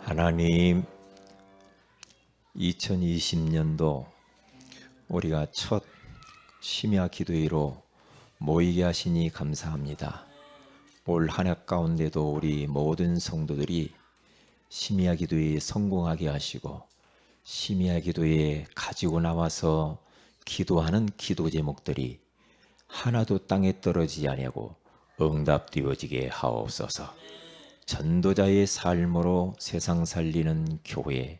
하나님, 2020년도 우리가 첫 심야 기도회로 모이게 하시니 감사합니다. 올 한 해 가운데도 우리 모든 성도들이 심야 기도회에 성공하게 하시고, 심야 기도회에 가지고 나와서 기도하는 기도 제목들이 하나도 땅에 떨어지지 아니하고 응답되어지게 하옵소서. 전도자의 삶으로 세상 살리는 교회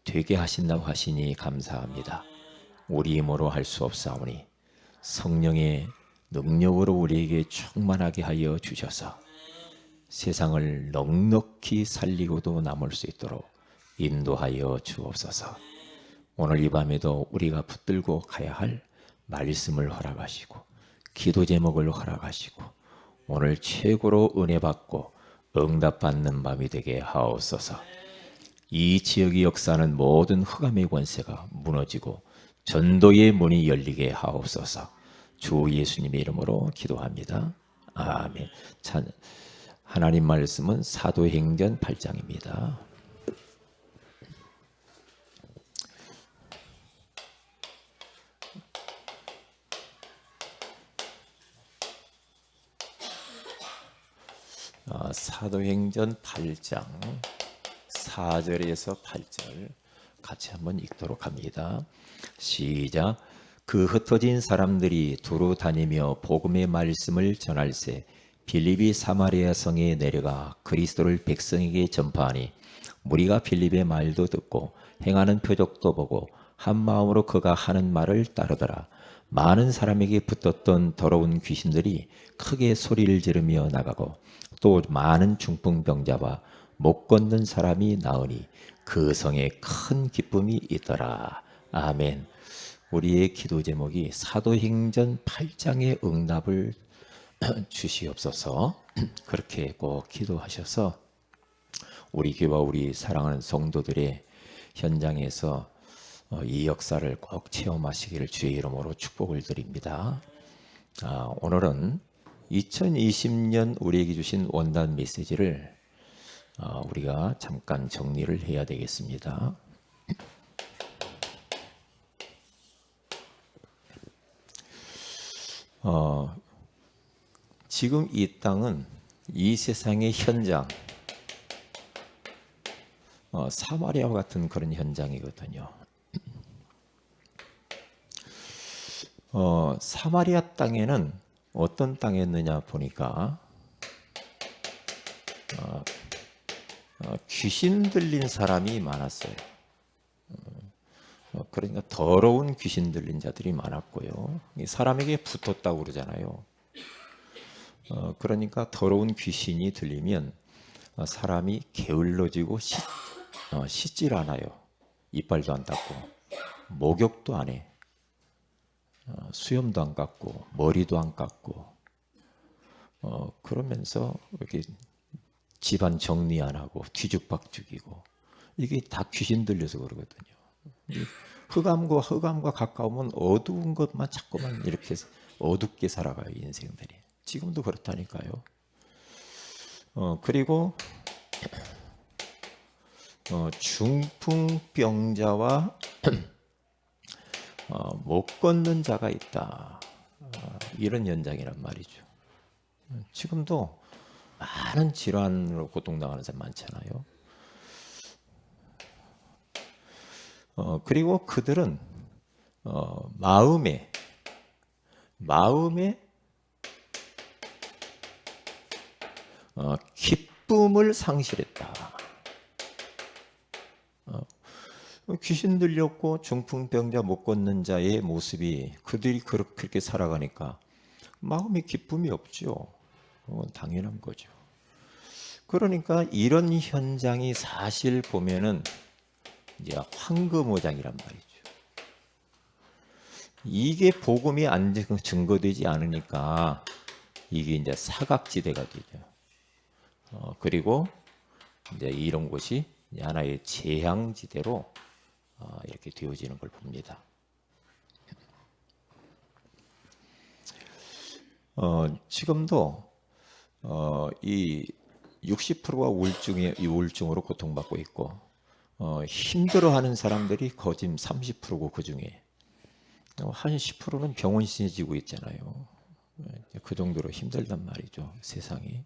되게 하신다고 하시니 감사합니다. 우리 힘으로 할 수 없사오니 성령의 능력으로 우리에게 충만하게 하여 주셔서 세상을 넉넉히 살리고도 남을 수 있도록 인도하여 주옵소서. 오늘 이 밤에도 우리가 붙들고 가야 할 말씀을 허락하시고 기도 제목을 허락하시고 오늘 최고로 은혜 받고 응답받는 밤이 되게 하옵소서. 이 지역의 역사는 모든 흑암의 권세가 무너지고 전도의 문이 열리게 하옵소서. 주 예수님의 이름으로 기도합니다. 아멘. 하나님 말씀은 사도행전 8장입니다. 사도행전 8장 4절에서 8절 같이 한번 읽도록 합니다. 시작. 그 흩어진 사람들이 두루 다니며 복음의 말씀을 전할세 빌립이 사마리아 성에 내려가 그리스도를 백성에게 전파하니 무리가 빌립의 말도 듣고 행하는 표적도 보고 한 마음으로 그가 하는 말을 따르더라. 많은 사람에게 붙었던 더러운 귀신들이 크게 소리를 지르며 나가고 또 많은 중풍병자와 못 걷는 사람이 나으니 그 성에 큰 기쁨이 있더라. 아멘. 우리의 기도 제목이 사도행전 8장의 응답을 주시옵소서. 그렇게 꼭 기도하셔서 우리 교회와 우리 사랑하는 성도들의 현장에서 이 역사를 꼭 체험하시기를 주의 이름으로 축복을 드립니다. 오늘은 2020년 우리에게 주신 원단 메시지를 우리가 잠깐 정리를 해야 되겠습니다. 지금 이 땅은 이 세상의 현장, 사마리아와 같은 그런 현장이거든요. 사마리아 땅에는 어떤 땅이었느냐 보니까 귀신 들린 사람이 많았어요. 그러니까 더러운 귀신 들린 자들이 많았고요. 사람에게 붙었다고 그러잖아요. 그러니까 더러운 귀신이 들리면 사람이 게을러지고 씻질 않아요. 이빨도 안 닦고 목욕도 안 해. 수염도 안 깎고 머리도 안 깎고 그러면서 이렇게 집안 정리 안 하고 뒤죽박죽이고 이게 다 귀신 들려서 그러거든요. 흑암과 가까우면 어두운 것만 자꾸만 이렇게 어둡게 살아가요, 인생들이. 지금도 그렇다니까요. 그리고 중풍병자와 못 걷는 자가 있다. 이런 현장이란 말이죠. 지금도 많은 질환으로 고통당하는 사람 많잖아요. 그리고 그들은 마음에 기쁨을 상실했다. 귀신 들렸고 중풍병자 못 걷는 자의 모습이 그들이 그렇게 살아가니까 마음에 기쁨이 없죠. 그건 당연한 거죠. 그러니까 이런 현장이 사실 보면은 이제 황금오장이란 말이죠. 이게 복음이 안 증거되지 않으니까 이게 이제 사각지대가 되죠. 그리고 이제 이런 곳이 하나의 재앙지대로 이렇게 되어지는 걸 봅니다. 지금도 이 60%가 우울증으로 고통받고 있고 힘들어하는 사람들이 거진 30%고 그중에 한 10%는 병원 신지고 있잖아요. 그 정도로 힘들단 말이죠, 세상이.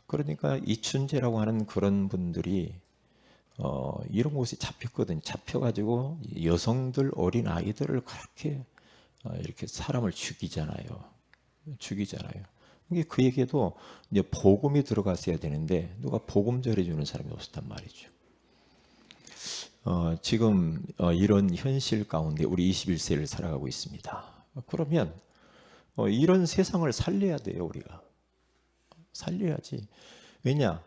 그러니까 이춘재라고 하는 그런 분들이 이런 곳에 잡혔거든요. 잡혀가지고 여성들, 어린 아이들을 그렇게 이렇게 사람을 죽이잖아요. 이게 그에게도 이제 복음이 들어갔어야 되는데 누가 복음 전해주는 사람이 없었단 말이죠. 지금 이런 현실 가운데 우리 21세를 살아가고 있습니다. 그러면 이런 세상을 살려야 돼요. 우리가 살려야지. 왜냐?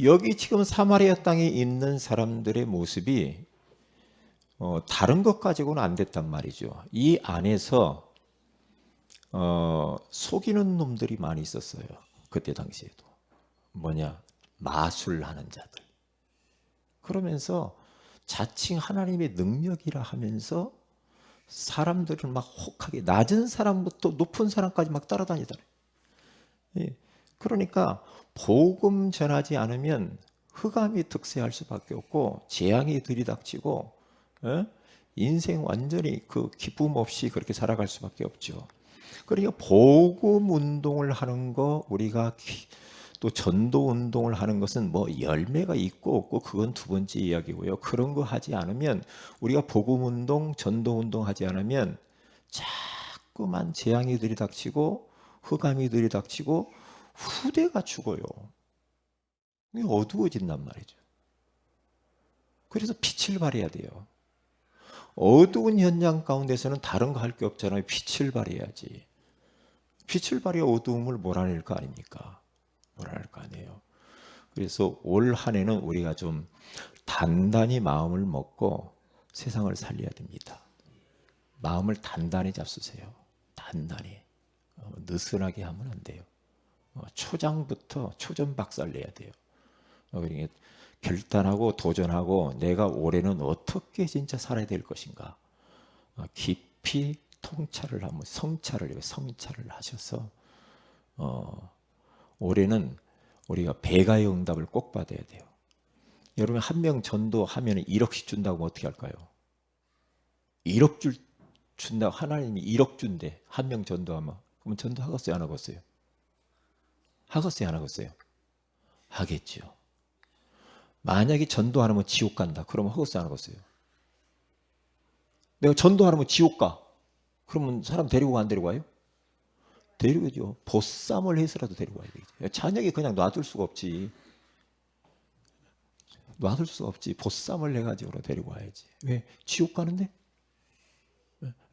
여기 지금 사마리아 땅에 있는 사람들의 모습이 다른 것 가지고는 안 됐단 말이죠. 이 안에서 속이는 놈들이 많이 있었어요. 그때 당시에도. 뭐냐? 마술하는 자들. 그러면서 자칭 하나님의 능력이라 하면서 사람들을 막 혹하게 낮은 사람부터 높은 사람까지 막 따라다니더래요. 예. 그러니까 복음 전하지 않으면 흑암이 득세할 수밖에 없고 재앙이 들이닥치고 인생 완전히 그 기쁨 없이 그렇게 살아갈 수밖에 없죠. 그러니까 복음 운동을 하는 거 우리가 또 전도 운동을 하는 것은 뭐 열매가 있고 없고 그건 두 번째 이야기고요. 그런 거 하지 않으면 우리가 복음 운동, 전도 운동 하지 않으면 자꾸만 재앙이 들이닥치고 흑암이 들이닥치고 후대가 죽어요. 이게 어두워진단 말이죠. 그래서 빛을 발해야 돼요. 어두운 현장 가운데서는 다른 거 할 게 없잖아요. 빛을 발해야지. 빛을 발해야 어두움을 몰아낼 거 아닙니까? 몰아낼 거 아니에요. 그래서 올 한 해는 우리가 좀 단단히 마음을 먹고 세상을 살려야 됩니다. 마음을 단단히 잡수세요. 단단히. 느슨하게 하면 안 돼요. 초장부터 초전박살 내야 돼요. 그러니까 결단하고 도전하고 내가 올해는 어떻게 진짜 살아야 될 것인가. 깊이 통찰을 하면 성찰을 하셔서 올해는 우리가 배가의 응답을 꼭 받아야 돼요. 여러분 한 명 전도하면 1억씩 준다고 어떻게 할까요? 1억 준다고 하나님이 1억 준대. 한 명 전도하면. 그러면 전도하겠어요? 안 하겠어요? 하겠어요? 안 하겠어요? 하겠죠. 만약에 전도 안 하면 지옥 간다. 그러면 하겠어요? 안 하겠어요? 내가 전도 안 하면 지옥 가. 그러면 사람 데리고 가, 안 데리고 가요? 데리고죠. 보쌈을 해서라도 데리고 가야 되겠죠. 자녀에게 그냥 놔둘 수가 없지. 놔둘 수가 없지. 보쌈을 해가지고 데리고 와야지. 왜? 지옥 가는데?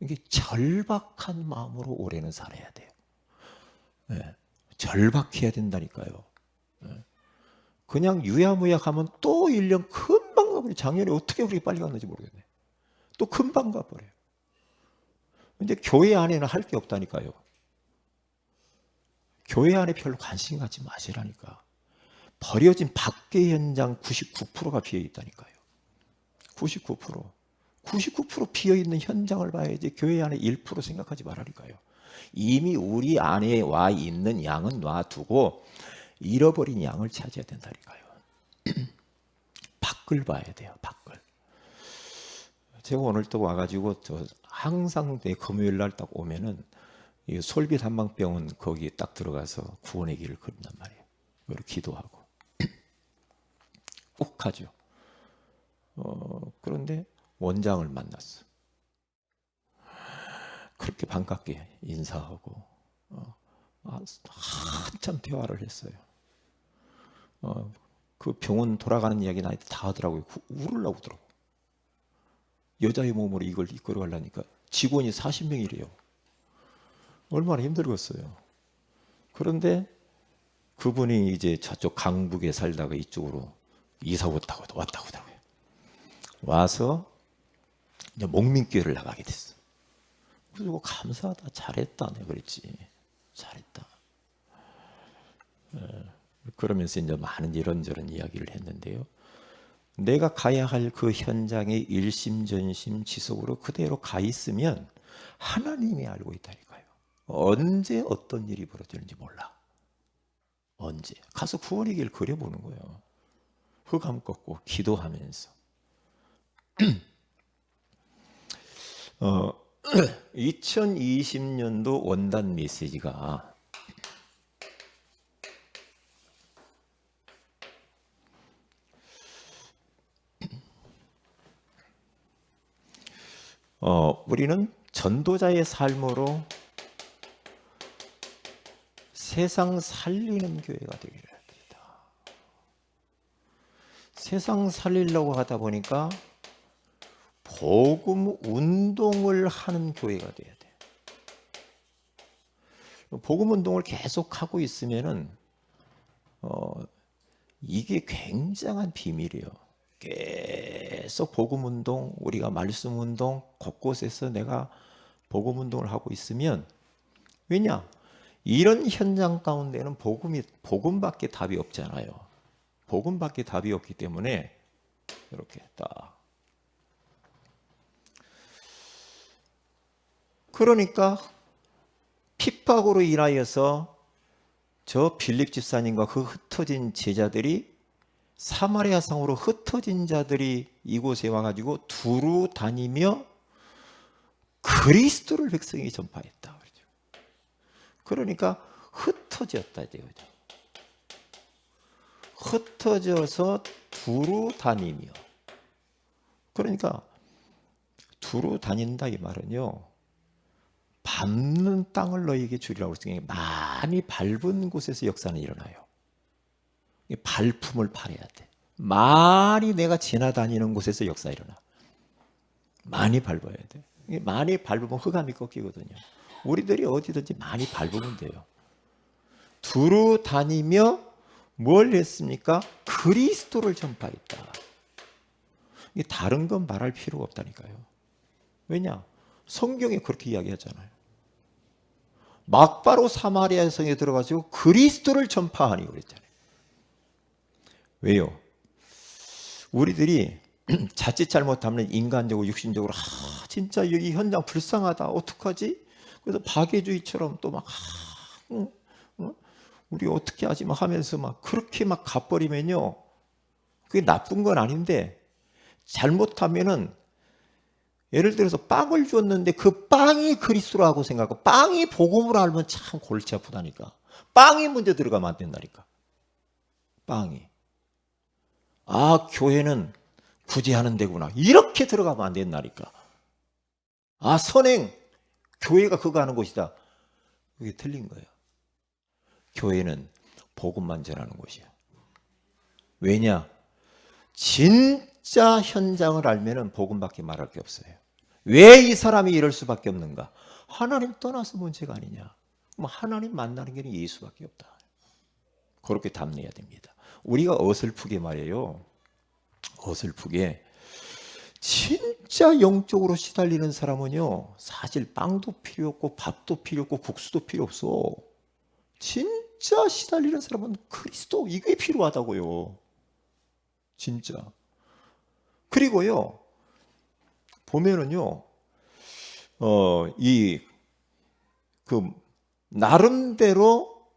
이게 절박한 마음으로 올해는 살아야 돼요. 네. 절박해야 된다니까요. 네. 그냥 유야무야하면 또 1년 금방 가버려요. 작년에 어떻게 그렇게 빨리 갔는지 모르겠네. 또 금방 가버려요. 근데 교회 안에는 할 게 없다니까요. 교회 안에 별로 관심 갖지 마시라니까. 버려진 밖의 현장 99%가 비어있다니까요. 99% 비어있는 현장을 봐야지 교회 안에 1% 생각하지 말라니까요. 이미 우리 안에 와 있는 양은 놔두고 잃어버린 양을 찾아야 된다니까요. 밖을 봐야 돼요. 밖을. 제가 오늘 또 와가지고 항상 내 금요일 날 딱 오면은 이 솔빛 한방병원 거기 딱 들어가서 구원의 길을 걸는단 말이에요. 그리고 기도하고 꼭 하죠. 그런데 원장을 만났어. 그렇게 반갑게 인사하고 한참 대화를 했어요. 그 병원 돌아가는 이야기 나한테 다 하더라고요. 울으려고 하더라고. 여자의 몸으로 이걸 이끌어가려니까 직원이 40명이래요. 얼마나 힘들겠어요. 그런데 그분이 이제 저쪽 강북에 살다가 이쪽으로 이사 왔다고 하더라고요. 와서 이제 목민교회를 나가게 됐어. 그리고 감사하다, 잘했다, 내가 그랬지. 잘했다. 그러면서 이제 많은 이런저런 이야기를 했는데요. 내가 가야 할 그 현장에 일심전심 지속으로 그대로 가 있으면 하나님이 알고 있다니까요. 언제 어떤 일이 벌어지는지 몰라. 언제? 가서 구원의 길 그려보는 거예요. 흑암 꺾고 기도하면서. 2020년도 원단 메시지가 우리는 전도자의 삶으로 세상 살리는 교회가 되기를 합니다. 세상 살리려고 하다 보니까 복음 운동을 하는 교회가 돼야 돼. 복음 운동을 계속 하고 있으면은 이게 굉장한 비밀이에요. 계속 복음 운동, 우리가 말씀 운동 곳곳에서 내가 복음 운동을 하고 있으면, 왜냐? 이런 현장 가운데는 복음밖에 답이 없잖아요. 복음밖에 답이 없기 때문에 이렇게 딱. 그러니까 핍박으로 인하여서 저 빌립 집사님과 그 흩어진 제자들이, 사마리아 성으로 흩어진 자들이 이곳에 와가지고 두루 다니며 그리스도를 백성에게 전파했다. 그러니까 흩어졌다. 흩어져서 두루 다니며. 그러니까 두루 다닌다 이 말은요, 밟는 땅을 너희에게 주리라고 했으니 많이 밟은 곳에서 역사는 일어나요. 발품을 팔아야 돼. 많이 내가 지나다니는 곳에서 역사 일어나. 많이 밟아야 돼. 많이 밟으면 흑암이 꺾이거든요. 우리들이 어디든지 많이 밟으면 돼요. 두루 다니며 뭘 했습니까? 그리스도를 전파했다. 다른 건 말할 필요가 없다니까요. 왜냐? 성경에 그렇게 이야기하잖아요. 막바로 사마리아 성에 들어가서 그리스도를 전파하니 그랬잖아요. 왜요? 우리들이 자칫 잘못하면 인간적으로 육신적으로 진짜 이 현장 불쌍하다 어떡하지? 그래서 박애주의처럼 또 막 우리 어떻게 하지 막 하면서 막 그렇게 막 가버리면요, 그게 나쁜 건 아닌데, 잘못하면은 예를 들어서 빵을 줬는데 그 빵이 그리스도라고 생각하고 빵이 복음으로 알면 참 골치 아프다니까. 빵이 먼저 들어가면 안 된다니까. 빵이. 아, 교회는 구제하는 데구나. 이렇게 들어가면 안 된다니까. 아, 선행. 교회가 그거 하는 곳이다. 그게 틀린 거예요. 교회는 복음만 전하는 곳이야. 왜냐? 진짜 현장을 알면은 복음밖에 말할 게 없어요. 왜 이 사람이 이럴 수밖에 없는가? 하나님 떠나서 문제가 아니냐? 뭐 하나님 만나는 길은 예수밖에 없다. 그렇게 답내야 됩니다. 우리가 어설프게 말해요. 어설프게 진짜 영적으로 시달리는 사람은요, 사실 빵도 필요 없고 밥도 필요 없고 국수도 필요 없어. 진짜 시달리는 사람은 그리스도, 이게 필요하다고요. 진짜. 그리고요, 보면은요, 나름대로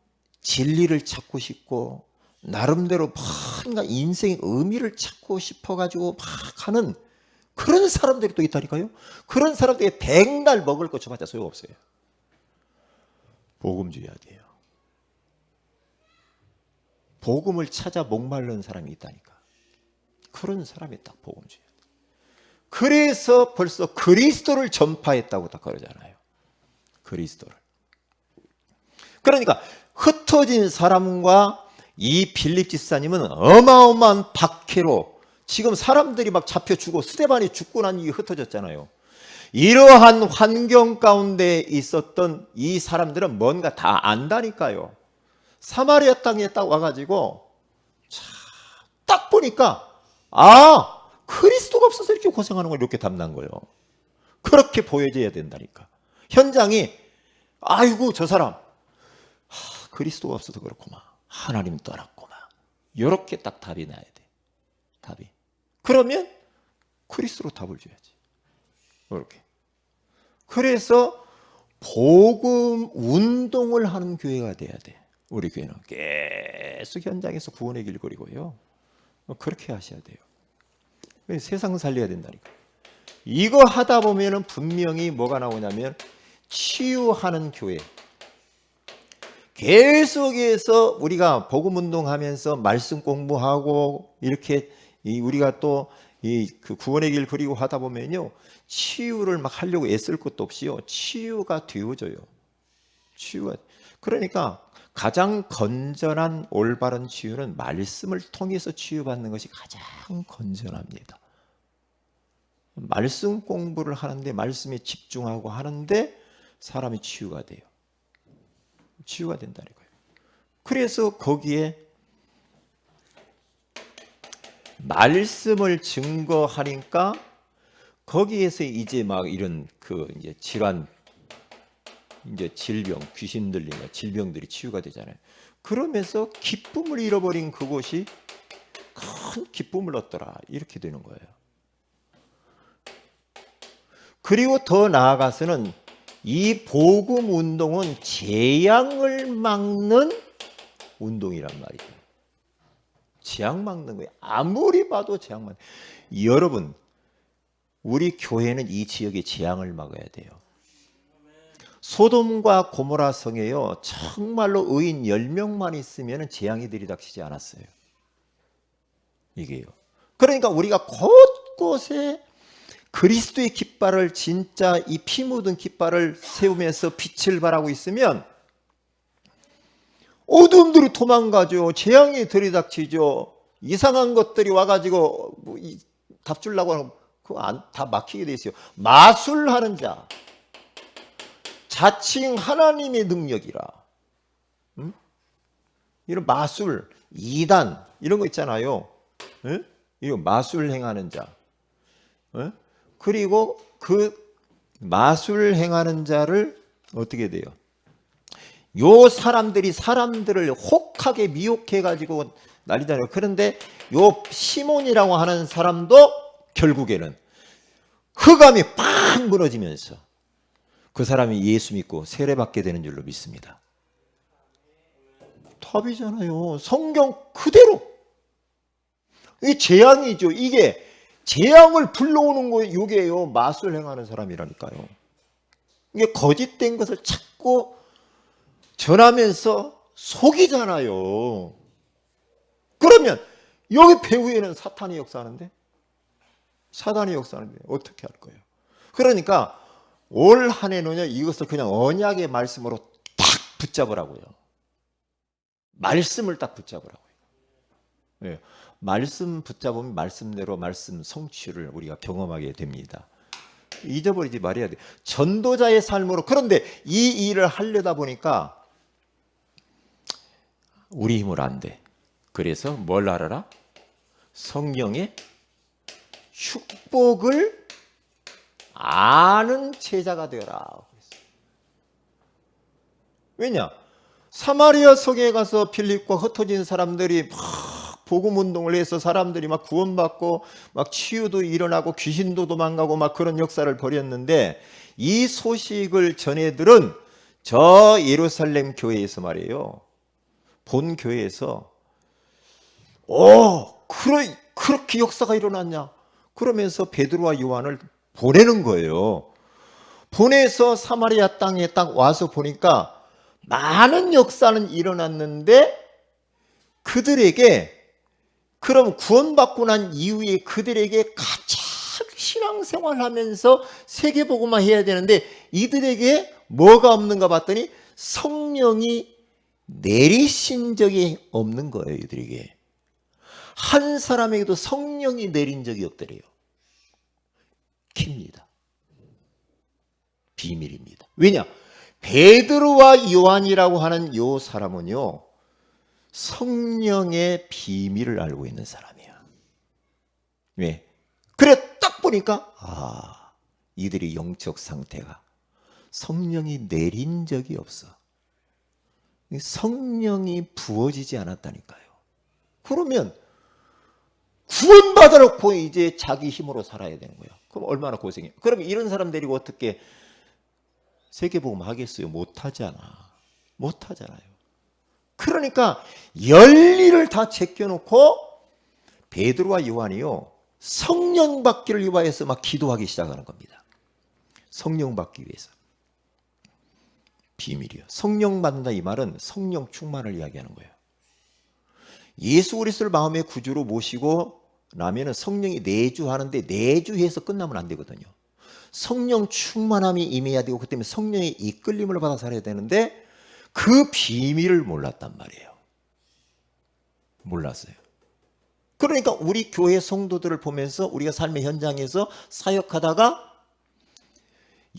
진리를 찾고 싶고, 나름대로 뭔가 인생의 의미를 찾고 싶어가지고 막 하는 그런 사람들이 또 있다니까요. 그런 사람들이 백날 먹을 것 줘봤자 소용없어요. 복음 줘야 돼요. 복음을 찾아 목마른 사람이 있다니까. 그런 사람이 딱 복음 줘야 돼. 그래서 벌써 그리스도를 전파했다고 딱 그러잖아요. 그리스도를. 그러니까 흩어진 사람과 이 빌립 집사님은 어마어마한 박해로, 지금 사람들이 막 잡혀 죽고 스데반이 죽고 난 이후에 흩어졌잖아요. 이러한 환경 가운데 있었던 이 사람들은 뭔가 다 안다니까요. 사마리아 땅에 딱 와가지고 딱 보니까 그리스도가 없어서 이렇게 고생하는 걸 이렇게 담난 거예요. 그렇게 보여져야 된다니까. 현장이 아이고 저 사람 그리스도가 없어서 그렇구만, 하나님 떠났구만, 이렇게 딱 답이 나야 돼. 답이. 그러면 그리스도로 답을 줘야지. 이렇게. 그래서 복음 운동을 하는 교회가 돼야 돼. 우리 교회는 계속 현장에서 구원의 길 거리고요. 그렇게 하셔야 돼요. 세상 살려야 된다니까. 이거 하다 보면은 분명히 뭐가 나오냐면 치유하는 교회. 계속해서 우리가 복음 운동하면서 말씀 공부하고 이렇게 우리가 또 그 구원의 길 그리고 하다 보면요, 치유를 막 하려고 애쓸 것도 없이요, 치유가 되어져요. 치유가. 그러니까 가장 건전한 올바른 치유는 말씀을 통해서 치유받는 것이 가장 건전합니다. 말씀 공부를 하는데, 말씀에 집중하고 하는데 사람이 치유가 돼요. 치유가 된다는 거예요. 그래서 거기에 말씀을 증거하니까 거기에서 이제 막 이런 그 이제 질환, 이제 질병, 귀신 들리는 질병들이 치유가 되잖아요. 그러면서 기쁨을 잃어버린 그곳이 큰 기쁨을 얻더라, 이렇게 되는 거예요. 그리고 더 나아가서는 이 복음 운동은 재앙을 막는 운동이란 말이에요. 재앙 막는 거예요. 아무리 봐도 재앙 막는. 여러분, 우리 교회는 이 지역의 재앙을 막아야 돼요. 소돔과 고모라 성에요, 정말로 의인 10명만 있으면 재앙이 들이닥치지 않았어요. 이게요. 그러니까 우리가 곳곳에 그리스도의 깃발을, 진짜 이 피 묻은 깃발을 세우면서 빛을 발하고 있으면 어둠들이 도망가죠. 재앙이 들이닥치죠. 이상한 것들이 와가지고 답 주려고 하면 그거 다 막히게 돼 있어요. 마술하는 자, 자칭 하나님의 능력이라, 이런 마술, 이단 이런 거 있잖아요. 이런 마술 행하는 자. 그리고 그 마술 행하는 자를 어떻게 돼요? 요 사람들이 사람들을 혹하게 미혹해 가지고 난리잖아요. 그런데 요 시몬이라고 하는 사람도 결국에는 흑암이 팍 무너지면서 그 사람이 예수 믿고 세례받게 되는 줄로 믿습니다. 답이잖아요. 성경 그대로. 이게 재앙이죠. 이게 재앙을 불러오는 거예요. 이게요, 마술 행하는 사람이라니까요. 이게 거짓된 것을 찾고 전하면서 속이잖아요. 그러면 여기 배후에는 사탄이 역사하는데, 사단이 역사하는데 어떻게 할 거예요? 그러니까 올 한 해는요, 이것을 그냥 언약의 말씀으로 딱 붙잡으라고요. 말씀을 딱 붙잡으라고요. 네. 말씀 붙잡으면 말씀대로 말씀 성취를 우리가 경험하게 됩니다. 잊어버리지 말아야 돼요. 전도자의 삶으로. 그런데 이 일을 하려다 보니까 우리 힘으로 안 돼. 그래서 뭘 알아라? 성령의 축복을 아는 제자가 되어라. 왜냐? 사마리아 성에 가서 빌립과 흩어진 사람들이 막 복음 운동을 해서 사람들이 막 구원받고 막 치유도 일어나고 귀신도 도망가고 막 그런 역사를 벌였는데, 이 소식을 전해들은 저 예루살렘 교회에서 말이에요, 본 교회에서 그렇게 역사가 일어났냐 그러면서 베드로와 요한을 보내는 거예요. 보내서 사마리아 땅에 딱 와서 보니까 많은 역사는 일어났는데, 그들에게, 그럼 구원받고 난 이후에 그들에게 가장 신앙생활하면서 세계복음화 해야 되는데 이들에게 뭐가 없는가 봤더니 성령이 내리신 적이 없는 거예요. 이들에게 한 사람에게도 성령이 내린 적이 없더래요. 킵니다. 비밀입니다. 왜냐? 베드로와 요한이라고 하는 요 사람은요, 성령의 비밀을 알고 있는 사람이야. 왜? 그래 딱 보니까 이들의 영적 상태가 성령이 내린 적이 없어. 성령이 부어지지 않았다니까요. 그러면 구원받아 놓고 이제 자기 힘으로 살아야 되는 거야. 그럼 얼마나 고생해. 그럼 이런 사람 데리고 어떻게 세계복음 하겠어요? 못하잖아요. 그러니까 열리를 다 제껴놓고 베드로와 요한이요 성령 받기를 위하여서 막 기도하기 시작하는 겁니다. 성령 받기 위해서. 비밀이요. 성령 받는다 이 말은 성령 충만을 이야기하는 거예요. 예수 그리스도를 마음의 구주로 모시고 나면은 성령이 내주하는데 내주해서 끝나면 안 되거든요. 성령 충만함이 임해야 되고 그 때문에 성령의 이끌림을 받아 살아야 되는데 그 비밀을 몰랐단 말이에요. 몰랐어요. 그러니까 우리 교회 성도들을 보면서 우리가 삶의 현장에서 사역하다가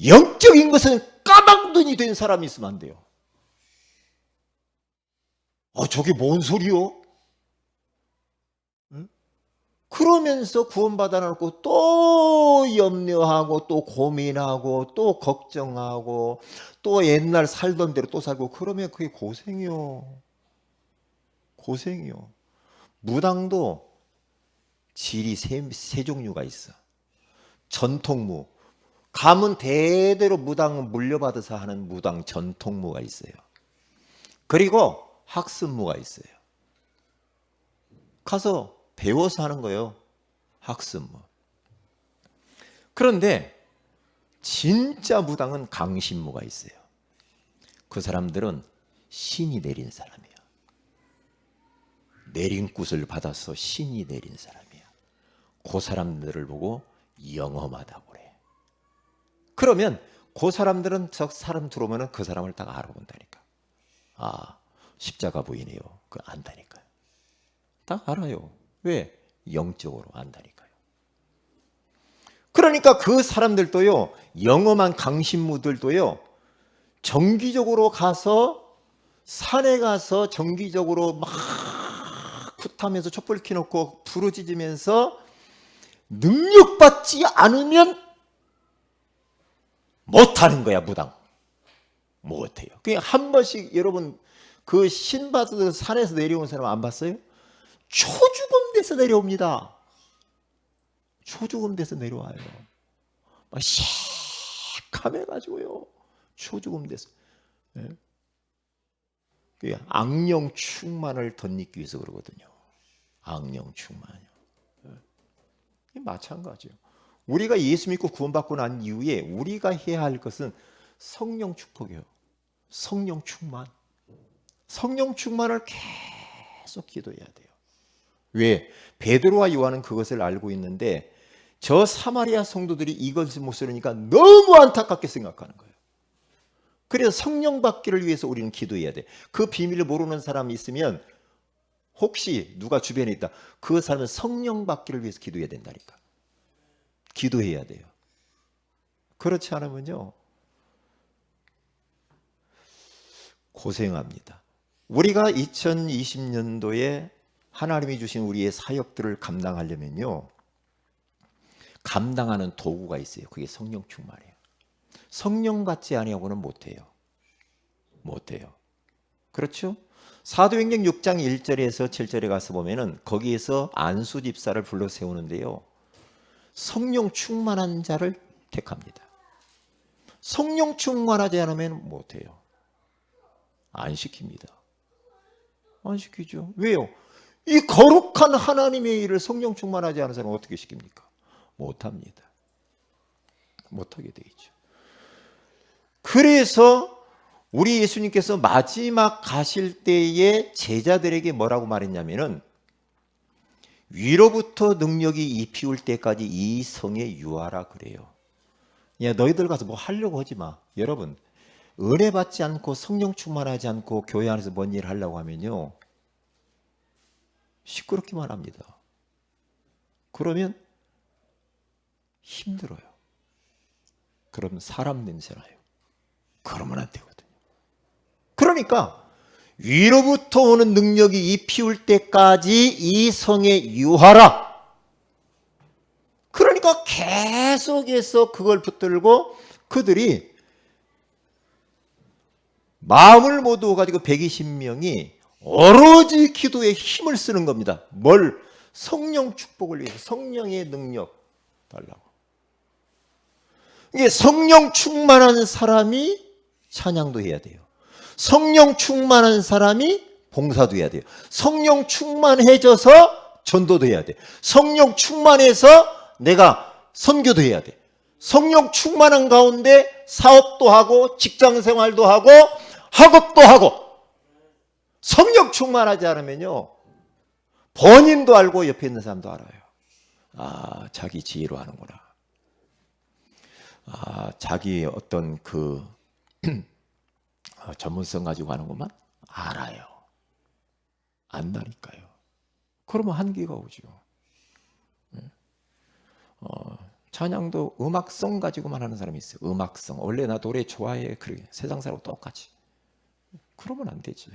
영적인 것은 까방눈이 된 사람이 있으면 안 돼요. 저게 뭔 소리요? 응? 그러면서 구원받아 놓고 또 염려하고 또 고민하고 또 걱정하고 또 옛날 살던 대로 또 살고 그러면 그게 고생이요. 고생이요. 무당도 질이 세 종류가 있어. 전통무. 가문 대대로 무당 물려받아서 하는 무당 전통무가 있어요. 그리고 학습무가 있어요. 가서 배워서 하는 거예요. 학습무. 그런데 진짜 무당은 강신무가 있어요. 그 사람들은 신이 내린 사람이에요. 내린 굿을 받아서 신이 내린 사람이야. 그 사람들을 보고 영험하다고 그래. 그러면 그 사람들은 저 사람 들어오면 그 사람을 딱 알아본다니까. 십자가 부인이에요. 그거 안다니까요. 딱 알아요. 왜? 영적으로 안다니까요. 그러니까 그 사람들도요, 영험한 강신무들도요, 정기적으로 가서 산에 가서 정기적으로 막 굿하면서 촛불 켜놓고 부르짖으면서 능력받지 않으면 못하는 거야. 무당 못해요. 그냥 한 번씩 여러분 그 신받아서 산에서 내려온 사람 안 봤어요? 초죽음 돼서 내려옵니다. 초죽음 돼서 내려와요. 막 시커매가지고요. 초죽음 돼서. 악령 충만을 덧입기 위해서 그러거든요. 악령 충만이요. 마찬가지요. 우리가 예수 믿고 구원받고 난 이후에 우리가 해야 할 것은 성령 축복이에요. 성령 충만. 성령 충만을 계속 기도해야 돼요. 왜? 베드로와 요한은 그것을 알고 있는데 저 사마리아 성도들이 이것을 못 쓰니까 너무 안타깝게 생각하는 거예요. 그래서 성령 받기를 위해서 우리는 기도해야 돼. 그 비밀을 모르는 사람이 있으면 혹시 누가 주변에 있다. 그 사람은 성령 받기를 위해서 기도해야 된다니까. 기도해야 돼요. 그렇지 않으면요. 고생합니다. 우리가 2020년도에 하나님이 주신 우리의 사역들을 감당하려면요. 감당하는 도구가 있어요. 그게 성령 충만이에요. 성령 받지 아니하고는 못해요. 못해요. 그렇죠? 사도행전 6장 1절에서 7절에 가서 보면은 거기에서 안수 집사를 불러 세우는데요. 성령 충만한 자를 택합니다. 성령 충만하지 않으면 못해요. 안 시킵니다. 안 시키죠. 왜요? 이 거룩한 하나님의 일을 성령 충만하지 않은 사람은 어떻게 시킵니까? 못합니다. 못하게 돼 있죠. 그래서 우리 예수님께서 마지막 가실 때에 제자들에게 뭐라고 말했냐면은 위로부터 능력이 입히울 때까지 이 성에 유하라 그래요. 야, 너희들 가서 뭐 하려고 하지 마. 여러분, 은혜 받지 않고 성령 충만하지 않고 교회 안에서 뭔 일을 하려고 하면요. 시끄럽기만 합니다. 그러면 힘들어요. 그러면 사람 냄새 나요. 그러면 안 되거든요. 그러니까 위로부터 오는 능력이 입히울 때까지 이 성에 유하라. 그러니까 계속해서 그걸 붙들고 그들이 마음을 모두 가지고 120명이 오로지 기도에 힘을 쓰는 겁니다. 뭘? 성령 축복을 위해서 성령의 능력 달라고. 이게 성령 충만한 사람이 찬양도 해야 돼요. 성령 충만한 사람이 봉사도 해야 돼요. 성령 충만해져서 전도도 해야 돼. 성령 충만해서 내가 선교도 해야 돼. 성령 충만한 가운데 사업도 하고 직장 생활도 하고 학업도 하고. 성령 충만하지 않으면요, 본인도 알고 옆에 있는 사람도 알아요. 아, 자기 지혜로 하는구나. 아, 자기 어떤 그 전문성 가지고 하는구만. 알아요. 안다니까요. 그러면 한계가 오죠. 찬양도 음악성 가지고만 하는 사람이 있어요. 음악성. 원래 나 노래 좋아해. 그래. 세상 사람하고 똑같이. 그러면 안 되지.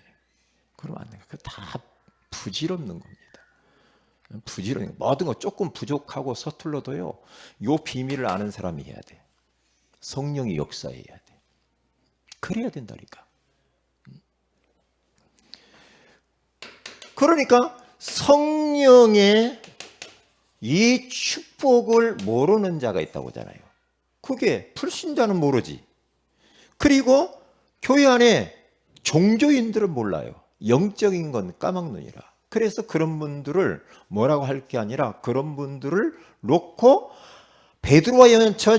그러면 안 돼. 그 다 부질없는 겁니다. 부질없는. 모든 거 조금 부족하고 서툴러도요, 요 비밀을 아는 사람이 해야 돼. 성령이 역사해야 돼. 그래야 된다니까. 그러니까 성령의 이 축복을 모르는 자가 있다고 하잖아요. 그게 불신자는 모르지. 그리고 교회 안에 종교인들은 몰라요. 영적인 건 까막눈이라. 그래서 그런 분들을 뭐라고 할 게 아니라 그런 분들을 놓고 베드로와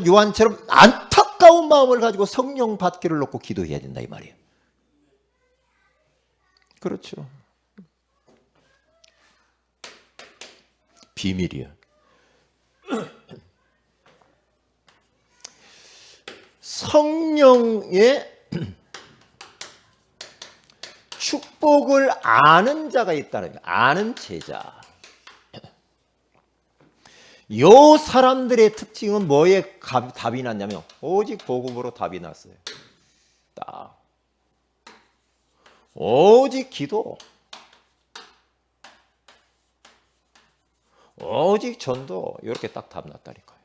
요한처럼 안타까운 마음을 가지고 성령 받기를 놓고 기도해야 된다 이 말이에요. 그렇죠. 비밀이야. 성령의 축복을 아는 자가 있다는 거예요. 아는 제자. 요 사람들의 특징은 뭐에 답이 났냐면 오직 복음으로 답이 났어요. 딱. 오직 기도. 오직 전도. 이렇게 딱 답 났다니까요.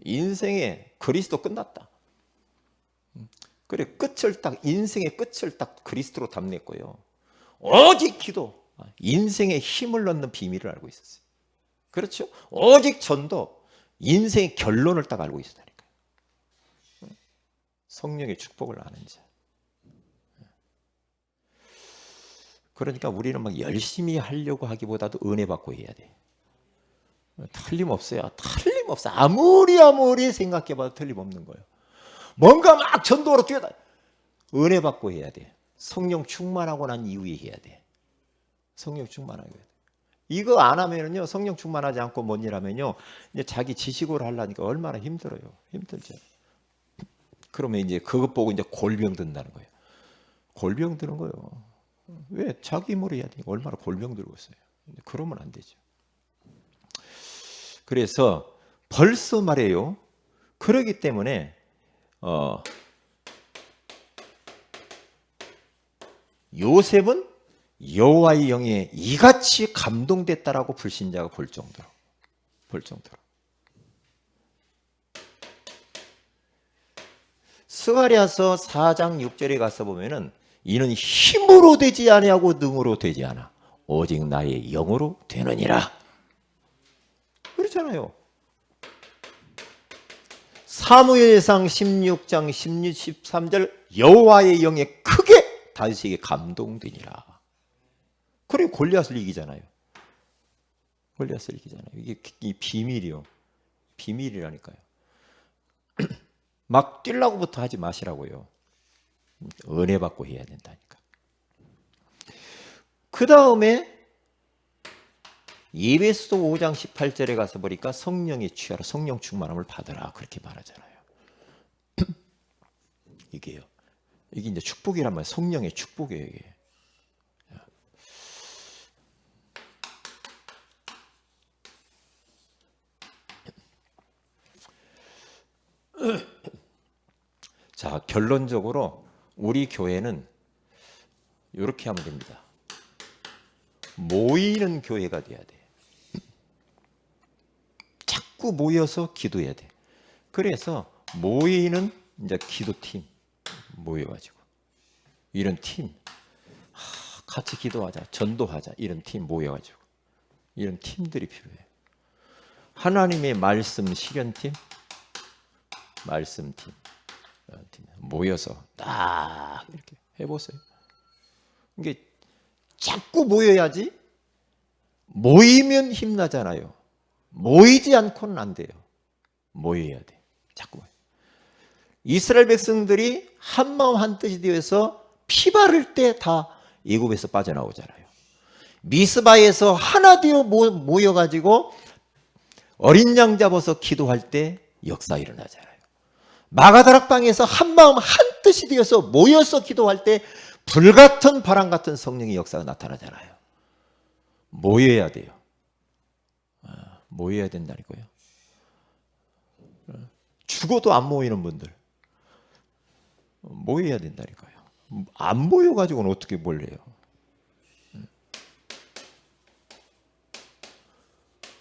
인생의 그리스도 끝났다. 그래, 끝을 딱, 인생의 끝을 딱 그리스도로 답냈고요. 오직 기도. 인생에 힘을 넣는 비밀을 알고 있었어요. 그렇죠? 오직 전도. 인생의 결론을 딱 알고 있었다니까요. 성령의 축복을 아는 자. 그러니까 우리는 막 열심히 하려고 하기보다도 은혜 받고 해야 돼. 틀림없어요. 틀림없어. 아무리 생각해봐도 틀림없는 거예요. 뭔가 막 전도로 뛰어다. 은혜 받고 해야 돼. 성령 충만하고 난 이후에 해야 돼. 성령 충만하고 해야 돼. 이거 안 하면요, 성령 충만하지 않고 뭔 일 하면요, 이제 자기 지식으로 하려니까 얼마나 힘들어요. 힘들죠. 그러면 이제 그것 보고 이제 골병 든다는 거예요. 골병 드는 거예요. 왜? 자기 힘으로 해야 돼. 얼마나 골병 들고 있어요. 그러면 안 되죠. 그래서 벌써 말해요. 그러기 때문에 요셉은 여호와의 영에 이같이 감동됐다라고 불신자가 볼 정도로. 스가랴서 4장 6절에 가서 보면은 이는 힘으로 되지 아니하고 능으로 되지 않아. 오직 나의 영으로 되느니라. 그렇잖아요. 사무엘상 16장 16, 13절 여호와의 영에 크게 다윗에게 감동되니라. 그래 골리앗을 이기잖아요. 골리앗을 이기잖아요. 이게 이 비밀이요. 비밀이라니까요. 막 뛰려고부터 하지 마시라고요. 은혜 받고 해야 된다니까. 그 다음에 에베소서 5장 18절에 가서 보니까 성령에 취하라. 성령 충만함을 받으라. 그렇게 말하잖아요. 이게요. 이게 이제 축복이란 말이에요. 성령의 축복이에요. 이게. 자, 결론적으로 우리 교회는 이렇게 하면 됩니다. 모이는 교회가 돼야 돼. 자꾸 모여서 기도해야 돼. 그래서 모이는 이제 기도팀 모여가지고 이런 팀 같이 기도하자, 전도하자 이런 팀 모여가지고 이런 팀들이 필요해. 하나님의 말씀 실현팀, 말씀팀 모여서 딱 이렇게 해보세요. 이게 자꾸 모여야지. 모이면 힘나잖아요. 모이지 않고는 안 돼요. 모여야 돼. 자꾸. 이스라엘 백성들이 한 마음 한 뜻이 되어서 피 바를 때 다 애굽에서 빠져나오잖아요. 미스바에서 하나 되어 모여가지고 어린 양 잡아서 기도할 때 역사 일어나잖아요. 마가다락방에서 한 마음 한 뜻이 되어서 모여서 기도할 때 불같은 바람 같은 성령의 역사가 나타나잖아요. 모여야 돼요. 모여야 된다니까요. 죽어도 안 모이는 분들 모여야 된다니까요. 안 모여가지고는 어떻게 몰래요?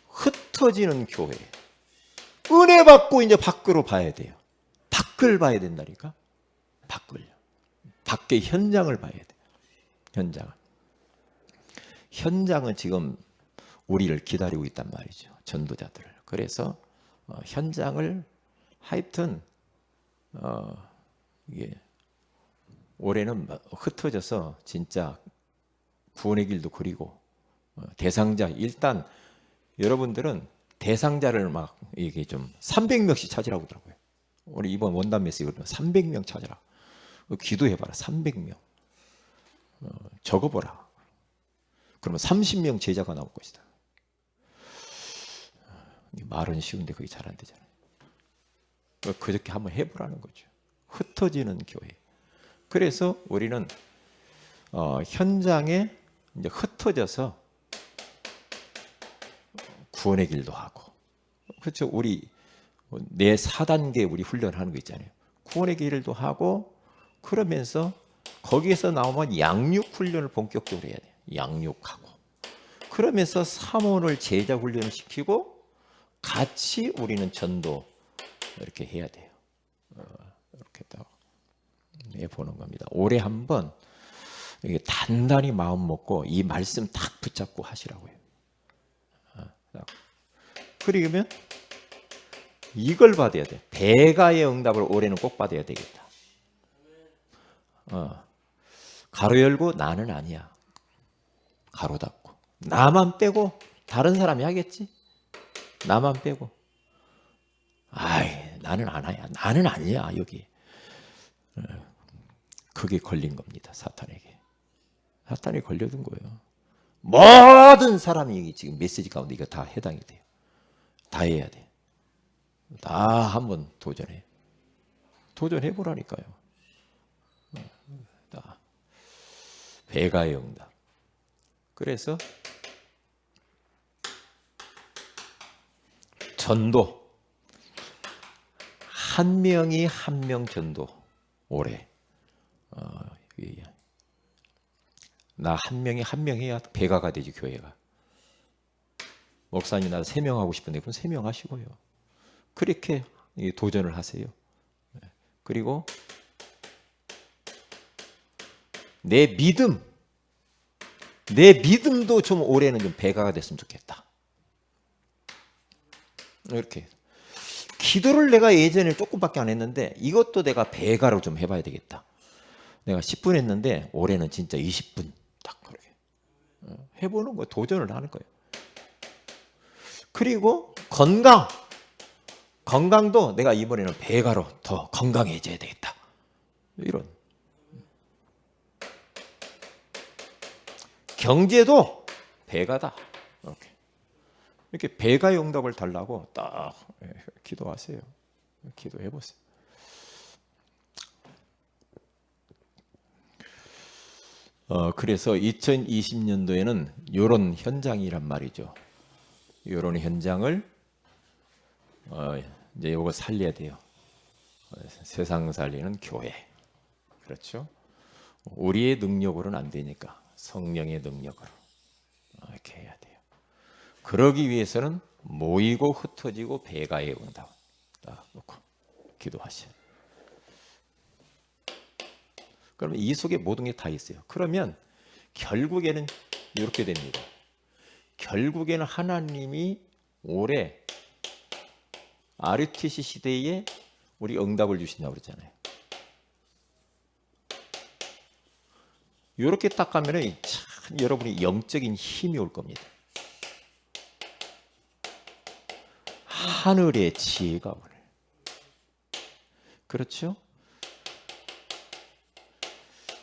흩어지는 교회. 은혜 받고 이제 밖으로 봐야 돼요. 밖을 봐야 된다니까. 밖을. 밖의 현장을 봐야 돼. 현장은 지금 우리를 기다리고 있단 말이죠. 전도자들. 그래서 현장을 하여튼 이게 올해는 흩어져서 진짜 구원의 길도 그리고 대상자 일단 여러분들은 대상자를 막 이게 좀 300명씩 찾으라고 하더라고요. 우리 이번 원단 메시지 300명 찾으라. 기도해봐라. 300명. 적어보라. 그러면 30명 제자가 나올 것이다. 말은 쉬운데 그게 잘 안 되잖아요. 그저께 한번 해보라는 거죠. 흩어지는 교회. 그래서 우리는 현장에 이제 흩어져서 구원의 길도 하고, 그렇죠. 우리 내 4단계 우리 훈련하는 거 있잖아요. 구원의 길도 하고, 그러면서 거기에서 나오면 양육 훈련을 본격적으로 해야 돼요. 양육하고. 그러면서 사모를 제자 훈련을 시키고 같이 우리는 전도 이렇게 해야 돼요. 이렇게 딱 해보는 겁니다. 올해 한번 단단히 마음 먹고 이 말씀 딱 붙잡고 하시라고요. 그러면 이걸 받아야 돼. 배가의 응답을 올해는 꼭 받아야 되겠다. 가로 열고 나는 아니야. 가로 닫고. 나만 빼고 다른 사람이 하겠지? 나만 빼고. 아이, 나는 아니야. 나는 아니야, 여기. 그게 걸린 겁니다, 사탄에게. 사탄이 걸려든 거예요. 모든 사람이 지금 메시지 가운데 이거 다 해당이 돼요. 다 해야 돼. 다 한번 도전해. 도전해 보라니까요. 다. 배가의 응답. 그래서 전도. 한 명이 한 명 전도. 올해. 나 한 명이 한 명 해야 배가가 되지, 교회가. 목사님 나 3명 하고 싶은데 그럼 3명 하시고요. 그렇게 도전을 하세요. 그리고 내 믿음도 좀 올해는 좀 배가가 됐으면 좋겠다. 이렇게 기도를 내가 예전에 조금밖에 안 했는데 이것도 내가 배가로 좀 해봐야 되겠다. 내가 10분 했는데 올해는 진짜 20분 딱 그렇게 해보는 거, 도전을 하는 거예요. 그리고 건강도 내가 이번에는 배가로 더 건강해져야 되겠다. 이런. 경제도 배가다. 이렇게 배가의 응답을 달라고 딱 기도하세요. 기도해 보세요. 그래서 2020년도에는 이런 현장이란 말이죠. 이런 현장을 이제 이거 살려야 돼요. 세상 살리는 교회. 그렇죠? 우리의 능력으로는 안 되니까 성령의 능력으로 이렇게 해야 돼요. 그러기 위해서는 모이고 흩어지고 배가의 응답 딱 놓고 기도하셔요. 그러면 이 속에 모든 게 다 있어요. 그러면 결국에는 이렇게 됩니다. 결국에는 하나님이 올해 RUTC 시대에 우리 응답을 주신다고 그랬잖아요. 이렇게 딱 가면은 참 여러분이 영적인 힘이 올 겁니다. 하늘의 지혜가 오늘. 그렇죠?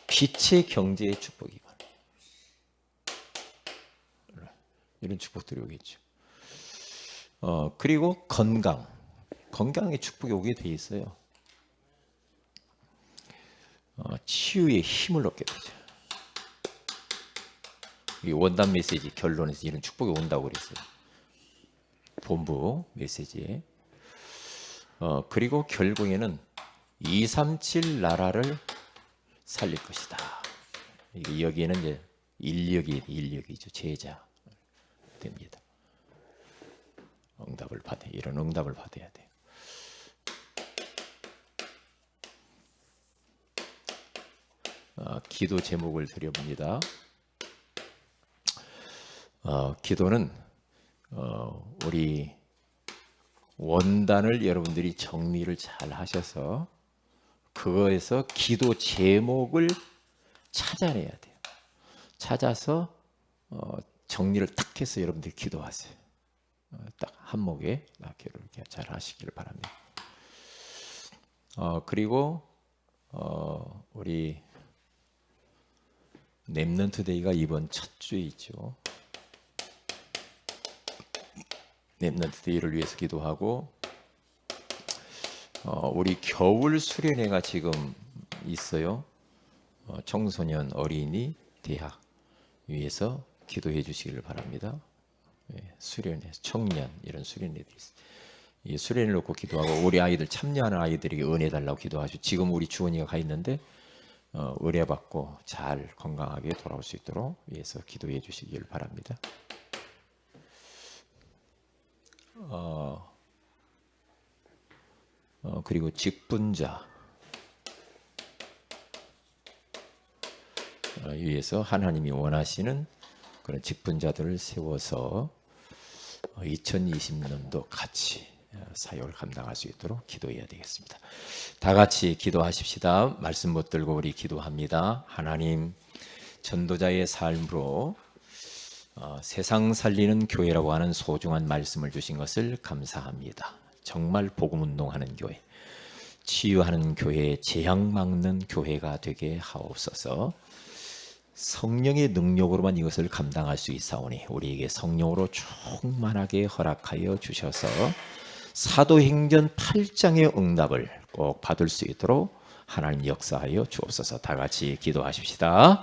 빛의 경제의 축복이 이런 축복들이 오겠죠. 그리고 건강의 축복이 오게 돼 있어요. 치유의 힘을 얻게 되죠. 이 원단 메시지 결론에서 이런 축복이 온다고 그랬어요. 본부 메시지에. 그리고 결국에는 237 나라를 살릴 것이다. 여기에는 이제 인력이죠. 제자 됩니다. 이런 응답을 받아야 돼요. 기도 제목을 드려봅니다. 기도는 우리 원단을 여러분들이 정리를 잘 하셔서 그거에서 기도 제목을 찾아내야 돼요. 찾아서 정리를 딱 해서 여러분들이 기도하세요. 딱 한목에 이렇게 잘 하시기를 바랍니다. 그리고 우리 렘넌트 데이가 이번 첫 주에 있죠. 렘넌트 데이를 위해서 기도하고 우리 겨울 수련회가 지금 있어요. 청소년, 어린이, 대학 위해서 기도해 주시기를 바랍니다. 수련회, 청년 이런 수련회들이 있어요. 이 수련회 놓고 기도하고 우리 아이들 참여하는 아이들에게 은혜 달라고 기도하시고 지금 우리 주원이가 가 있는데 의뢰 받고 잘 건강하게 돌아올 수 있도록 위해서 기도해 주시기를 바랍니다. 그리고 직분자 위해서 하나님이 원하시는 그런 직분자들을 세워서 2020년도 같이 사역을 감당할 수 있도록 기도해야 되겠습니다. 다 같이 기도하십시다. 말씀 붙들고 우리 기도합니다. 하나님, 전도자의 삶으로 세상 살리는 교회라고 하는 소중한 말씀을 주신 것을 감사합니다. 정말 복음운동하는 교회, 치유하는 교회, 재앙 막는 교회가 되게 하옵소서. 성령의 능력으로만 이것을 감당할 수 있사오니 우리에게 성령으로 충만하게 허락하여 주셔서 사도행전 8장의 응답을 꼭 받을 수 있도록 하나님 역사하여 주옵소서. 다 같이 기도하십시다.